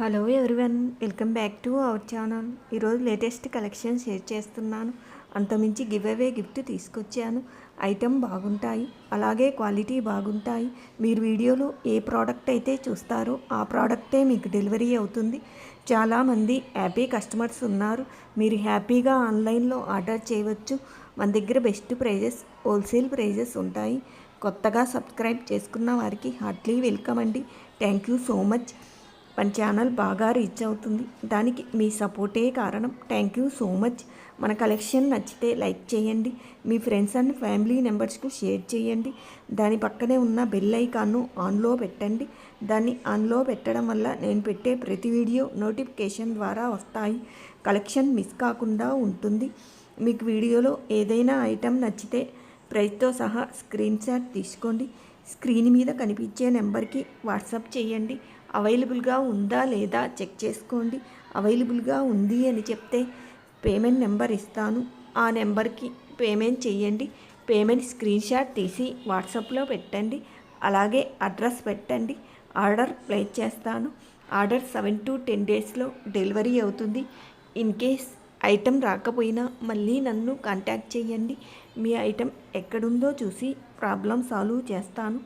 Hello everyone, welcome back to our channel. ఈరోజు latest collection share చేస్తున్నాను. అంతమించి give away gift తీసుకొచ్చాను. Item బాగుంటాయి, అలాగే క్వాలిటీ బాగుంటాయి. మీరు వీడియోలో ఏ ప్రోడక్ట్ అయితే చూస్తారో ఆ ప్రోడక్టే మీకు డెలివరీ అవుతుంది. చాలామంది హ్యాపీ కస్టమర్స్ ఉన్నారు. మీరు హ్యాపీగా ఆన్లైన్లో ఆర్డర్ చేయవచ్చు. మన దగ్గర బెస్ట్ ప్రైజెస్, హోల్సేల్ ప్రైజెస్ ఉంటాయి. కొత్తగా సబ్స్క్రైబ్ చేసుకున్న వారికి హార్ట్లీ వెల్కమ్ అండి. Thank you so much. మన ఛానల్ బాగా రీచ్ అవుతుంది, దానికి మీ సపోర్టే కారణం. Thank you so much. మన కలెక్షన్ నచ్చితే లైక్ చేయండి, మీ ఫ్రెండ్స్ అండ్ ఫ్యామిలీ మెంబర్స్కు షేర్ చేయండి. దాని పక్కనే ఉన్న బెల్ ఐకాన్ను ఆన్లో పెట్టండి. దాన్ని ఆన్లో పెట్టడం వల్ల నేను పెట్టే ప్రతి వీడియో నోటిఫికేషన్ ద్వారా వస్తాయి. కలెక్షన్ మిస్ కాకుండా ఉంటుంది. మీకు వీడియోలో ఏదైనా ఐటెం నచ్చితే ప్రైస్తో సహా స్క్రీన్ షాట్ తీసుకోండి. స్క్రీన్ మీద కనిపించే నెంబర్కి వాట్సాప్ చేయండి. అవైలబుల్గా ఉందా లేదా చెక్ చేసుకోండి. అవైలబుల్గా ఉంది అని చెప్తే పేమెంట్ నెంబర్ ఇస్తాను, ఆ నెంబర్కి పేమెంట్ చేయండి. పేమెంట్ స్క్రీన్ షాట్ తీసి వాట్సాప్లో పెట్టండి. అలాగే అడ్రస్ పెట్టండి. ఆర్డర్ ప్లేస్ చేస్తాను. ఆర్డర్ 7 to 10 డేస్లో డెలివరీ అవుతుంది. ఇన్ కేస్ ఐటెం రాకపోయినా మళ్ళీ నన్ను కాంటాక్ట్ చేయండి. మీ ఐటెం ఎక్కడుందో చూసి ప్రాబ్లం సాల్వ్ చేస్తాను.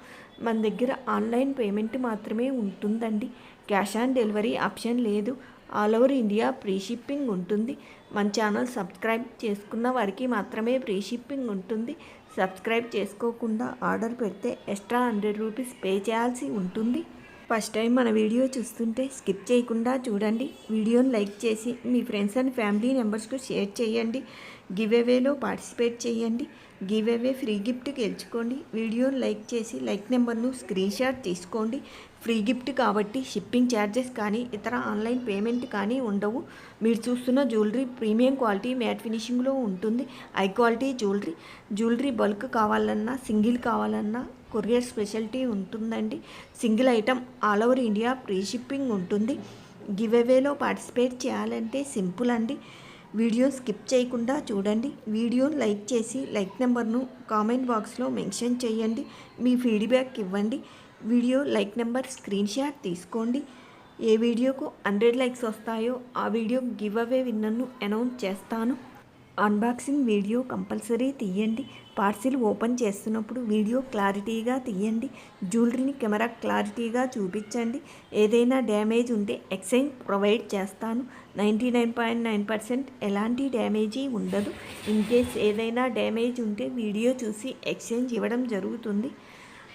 మన దగ్గర ఆన్లైన్ పేమెంట్ మాత్రమే ఉంటుందండి. క్యాష్ ఆన్ డెలివరీ ఆప్షన్ లేదు. All over India free shipping ఉంటుంది. మన ఛానల్ సబ్స్క్రైబ్ చేసుకున్న వారికి మాత్రమే ఫ్రీ షిప్పింగ్ ఉంటుంది. సబ్స్క్రైబ్ చేసుకోకుండా ఆర్డర్ పెడితే ఎక్స్ట్రా 100 రూపీస్ పే చేయాల్సి ఉంటుంది. ఫస్ట్ టైం మన వీడియో చూస్తుంటే స్కిప్ చేయకుండా చూడండి. వీడియోని లైక్ చేసి మీ ఫ్రెండ్స్ అండ్ ఫ్యామిలీ మెంబర్స్కు షేర్ చేయండి. గివ్ అవేలో పార్టిసిపేట్ చేయండి. గివ్ అవే ఫ్రీ గిఫ్ట్ గెలుచుకోండి. వీడియోని లైక్ చేసి లైక్ నెంబర్ను స్క్రీన్ షాట్ తీసుకోండి. ఫ్రీ గిఫ్ట్ కాబట్టి షిప్పింగ్ ఛార్జెస్ కానీ ఇతర ఆన్లైన్ పేమెంట్ కానీ ఉండవు. మీరు చూస్తున్న జ్యువెలరీ ప్రీమియం క్వాలిటీ మ్యాట్ ఫినిషింగ్లో ఉంటుంది. హై క్వాలిటీ జ్యువెలరీ బల్క్ కావాలన్నా సింగిల్ కావాలన్నా కొరియర్ స్పెషాలిటీ ఉంటుందండి. Single item all over India free shipping ఉంటుంది. గివ్ అవేలో పార్టిసిపేట్ చేయాలంటే సింపుల్ అండి. వీడియో స్కిప్ చేయకుండా చూడండి. వీడియోని లైక్ చేసి లైక్ నెంబర్ను కామెంట్ బాక్స్లో మెన్షన్ చేయండి. మీ ఫీడ్బ్యాక్ ఇవ్వండి. Video like number screen shot తీసుకోండి. ఏ వీడియోకు 100 లైక్స్ వస్తాయో ఆ వీడియో గివ్ అవే విన్నర్ను అనౌన్స్ చేస్తాను. అన్బాక్సింగ్ వీడియో కంపల్సరీ తీయండి. పార్సిల్ ఓపెన్ చేస్తున్నప్పుడు వీడియో క్లారిటీగా తీయండి. జ్యువెలరీని కెమెరా క్లారిటీగా చూపించండి. ఏదైనా డ్యామేజ్ ఉంటే ఎక్స్చేంజ్ ప్రొవైడ్ చేస్తాను. 99.9% ఎలాంటి డ్యామేజీ ఉండదు. ఇన్ కేస్ ఏదైనా డ్యామేజ్ ఉంటే వీడియో చూసి ఎక్స్చేంజ్ ఇవ్వడం జరుగుతుంది.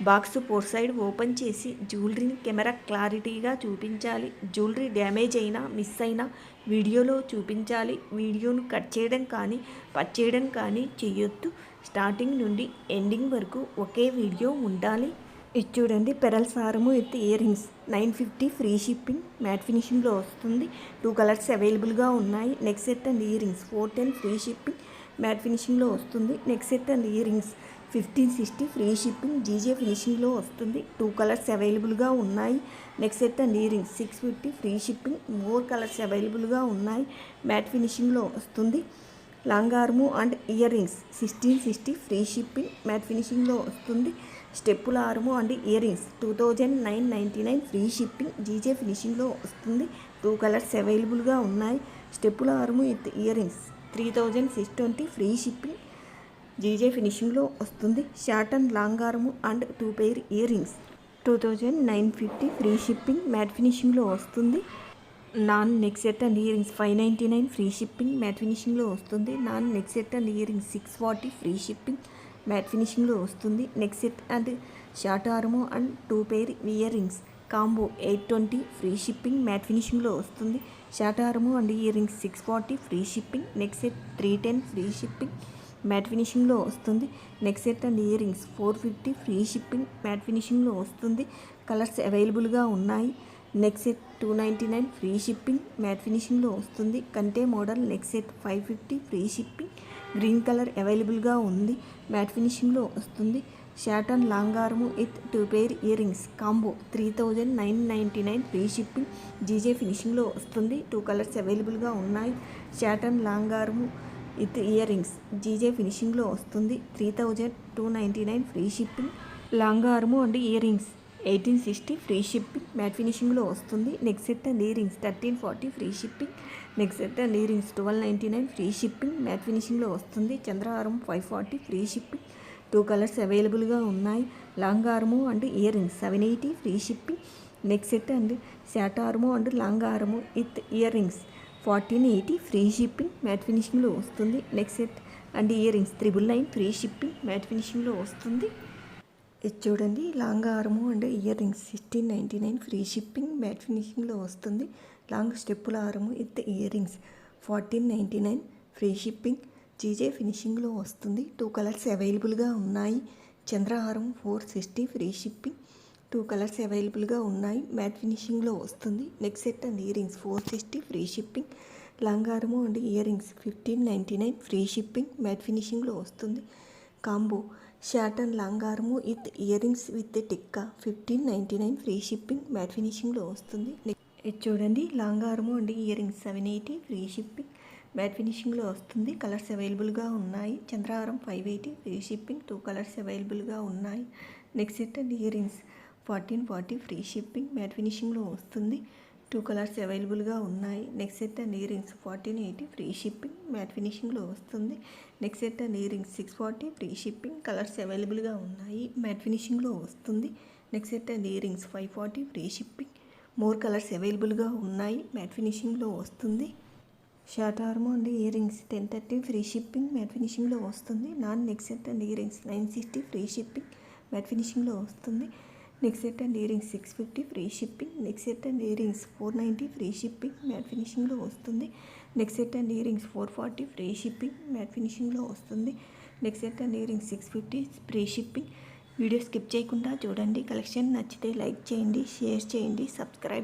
బాక్స్ 4 సైడ్ ఓపెన్ చేసి జ్యువెలరీని కెమెరా క్లారిటీగా చూపించాలి. జ్యువెలరీ డ్యామేజ్ అయినా మిస్ అయినా వీడియోలో చూపించాలి. వీడియోను కట్ చేయడం కానీ పట్ చేయడం కానీ చేయొద్దు. స్టార్టింగ్ నుండి ఎండింగ్ వరకు ఒకే వీడియో ఉండాలి. ఇది చూడండి, పెరల్స్ హారము with earrings 950 free shipping. Matte ఫినిషింగ్లో వస్తుంది. 2 కలర్స్ అవైలబుల్గా ఉన్నాయి. Neck set and earrings 410 free shipping. Matte ఫినిషింగ్లో వస్తుంది. Neck set and earrings 1560 free shipping. GJ ఫినిషింగ్లో వస్తుంది. 2 కలర్స్ అవైలబుల్గా ఉన్నాయి. Neck set and earrings 650 free shipping. 4 colours అవైలబుల్గా ఉన్నాయి. మ్యాట్ ఫినిషింగ్లో వస్తుంది. లాంగ్ ఆర్ము and earrings 1660 free shipping. Matte ఫినిషింగ్లో వస్తుంది. స్టెప్పుల ఆర్ము and earrings 2999 free shipping. GJ ఫినిషింగ్లో వస్తుంది. 2 కలర్స్ అవైలబుల్గా ఉన్నాయి. స్టెప్పుల ఆర్ము with earrings 3620 free shipping. GJ ఫినిషింగ్లో వస్తుంది. షార్ట్ అండ్ లాంగ్ ఆర్ము and 2 pair earrings 2950 free shipping. Matte ఫినిషింగ్లో వస్తుంది. Non neck set and earrings 599 free shipping. Matte ఫినిషింగ్లో వస్తుంది. Non neck set and earrings 640 free shipping. Matte ఫినిషింగ్లో వస్తుంది. Neck set and short ఆర్ము and 2 pair earrings combo 820 free shipping. Matte ఫినిషింగ్లో వస్తుంది. Short ఆర్ము and earrings 640 free shipping. Neck set 310 free shipping. Matte ఫినిషింగ్లో వస్తుంది. Neck set and earrings 450 free shipping. Matte ఫినిషింగ్లో వస్తుంది. Colours అవైలబుల్గా ఉన్నాయి. Neck set 299 free shipping. Matte ఫినిషింగ్లో వస్తుంది. కంటే model neck set 550 free shipping. Green colour అవైలబుల్గా ఉంది. మ్యాట్ ఫినిషింగ్లో వస్తుంది. షార్ట్ అండ్ లాంగ్ ఆర్ము with 2 pair earrings combo 3999 free shipping. GJ ఫినిషింగ్లో వస్తుంది. 2 కలర్స్ అవైలబుల్గా ఉన్నాయి. షార్ట్ అండ్ లాంగ్ ఆర్ము విత్ ఇయర్ రింగ్స్ జీజే ఫినిషింగ్లో వస్తుంది. 3299 ఫ్రీ షిప్పింగ్. లాంగ్ ఆర్ము and earrings 1860 free shipping matte ఫినిషింగ్లో వస్తుంది. Neck set and earrings 1340 free shipping. Neck set and earrings 1299 free shipping matte ఫినిషింగ్లో వస్తుంది. చంద్రహారం 540 free shipping. 2 colours అవైలబుల్గా ఉన్నాయి. లాంగ్ హారము and earrings 780 free shipping. Neck set and short హారము and long హారము with earrings 1480 free shipping matte ఫినిషింగ్లో వస్తుంది. Neck set and earrings 999 free shipping matte ఫినిషింగ్లో వస్తుంది. ఇది చూడండి, లాంగ్ హారము and earrings 1699 free shipping matte ఫినిషింగ్లో వస్తుంది. లాంగ్ స్టెప్పుల హారము with earrings 1499 free shipping GJ ఫినిషింగ్లో వస్తుంది. 2 కలర్స్ అవైలబుల్గా ఉన్నాయి. చంద్రహారం 460 ఫ్రీ షిప్పింగ్. 2 కలర్స్ అవైలబుల్గా ఉన్నాయి. మ్యాట్ ఫినిషింగ్లో వస్తుంది. Neck set and earrings 460 free shipping. Long హారము and earrings 1599 free shipping matte ఫినిషింగ్లో వస్తుంది. కాంబో షార్ట్ అండ్ లాంగ్ హారము విత్ ఇయర్ రింగ్స్ విత్ టిక్కా 1599 ఫ్రీ షిప్పింగ్ మ్యాట్ ఫినిషింగ్లో వస్తుంది. ఇది చూడండి, లాంగ్ హారము and earrings 780 free shipping matte ఫినిషింగ్లో వస్తుంది. కలర్స్ అవైలబుల్గా ఉన్నాయి. చంద్రహారం 580 ఫ్రీ షిప్పింగ్. 2 కలర్స్ అవైలబుల్గా ఉన్నాయి. Neck set and earrings 1440 free shipping matte ఫినిషింగ్లో వస్తుంది. 2 కలర్స్ అవైలబుల్గా ఉన్నాయి. Neck set and earrings 1480 free shipping matte ఫినిషింగ్లో వస్తుంది. Neck set and earrings 640 free shipping. Colours అవైలబుల్గా ఉన్నాయి. మ్యాట్ ఫినిషింగ్లో వస్తుంది. Neck set and earrings 540 free shipping. More colours అవైలబుల్గా ఉన్నాయి. మ్యాట్ ఫినిషింగ్లో వస్తుంది. షార్ట్ హారము and earrings 1030 free shipping matte ఫినిషింగ్లో వస్తుంది. Non neck set and earrings 960 free shipping matte ఫినిషింగ్లో వస్తుంది. Neck set and earrings 650 free shipping. Neck set and earrings 490 free shipping matte ఫినిషింగ్లో వస్తుంది. Neck set and earrings 440 free shipping matte ఫినిషింగ్లో వస్తుంది. Neck set and earrings 650 free shipping. Video skip చేయకుండా చూడండి. Collection నచ్చితే like చేయండి, share చేయండి, subscribe